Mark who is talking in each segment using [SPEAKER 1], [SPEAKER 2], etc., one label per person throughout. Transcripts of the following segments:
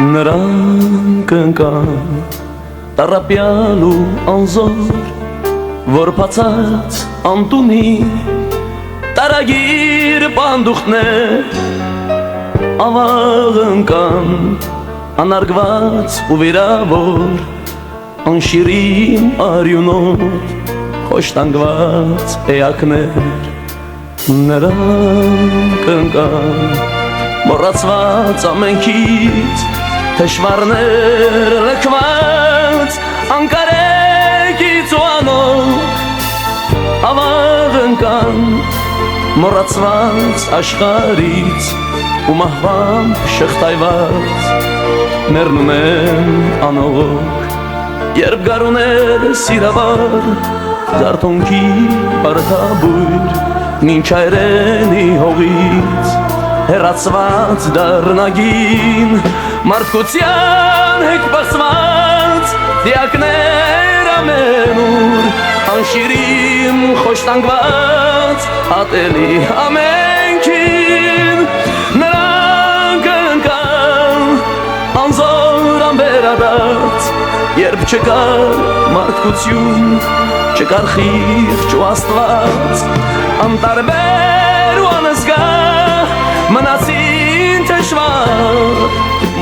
[SPEAKER 1] Նրանք ընկան տառապյալ ու անզոր, որ բացած անտունի տարագիր պանդուխտներ, ավաղ ընկան անարգված ու վիրավոր, անշիրիմ արյունով խոշտանգված էակներ։ Նրանք ընկան մոռացված ամենքից, թշվառներ լքված անկարեկից ու անոտ, ավաղ ընկան մոռացված աշխարից ու մահվամբ շղթայված, մեռնում են անողոք, երբ գարուներ սիրավար, զարթոնքի բարդաբույր, մինչ այրենի հողից հեռացված դառնագին, մարդկության հետ բացված դիակներ ամենուր, անշիրիմ խոշտանգված ատելի ամենքին։ Նրանք ընկան անզոր անբերադարձ, երբ չկար մարդկություն, չկար խիղճ ու Աստված, անտարբեր ու անզգա մնացին թշվառ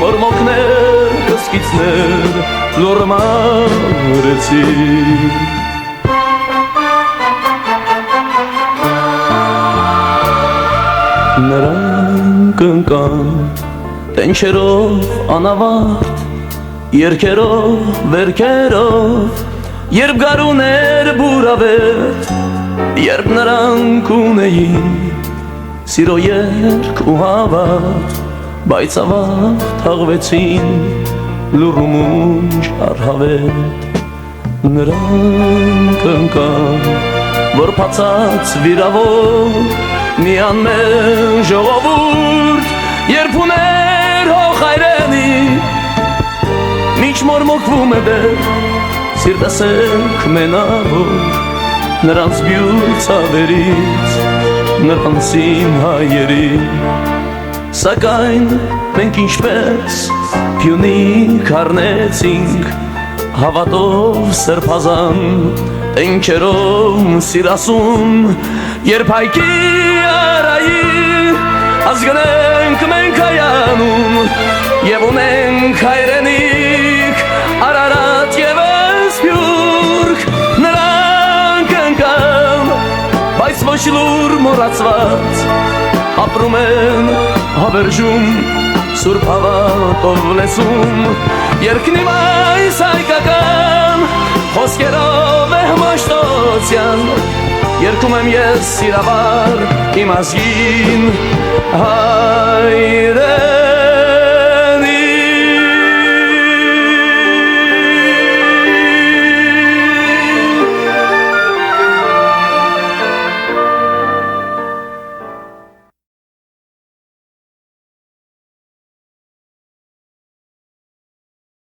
[SPEAKER 1] մորմոքներ, կսկիցներ լուռ մարեցին։ Նրանք ընկան տենչերով անավարտ, երգերով, վերքերով, երբ գարուներ բուրավետ, երբ նրանք ունեին սիրո երգ ու հավատ, բայց ավաղ թաղվեցին լուռ ու մունջ առհավետ։ Նրանք ընկան, որ բացած վիրավոր, մի անմեղ ժողովուրդ, երբ ուներ հող այրենի, մինչ մորմոքվում է դեր, սիրտասենք մենավոր, նրանց բյուր ցավերից, նրանցին հայերի։ Սակայն մենք ինչպես փյունիկ առնեցինք, հավատով սրբազան, տենչերով սիրասուն, երբ հայքի արայի ազգնենք մենք հայանում, և ունենք հայրենիք Արարատ և Սփյուռք։ Նրանք ընկան, բայց ոչ լուռ մոռացված, ապրում են հավերժում սուրբ հավատով լեցում, երկնիվ այս հայկական խոսքերով Մաշտոցյան, երգում եմ ես սիրավար իմ ազգին հայրեն։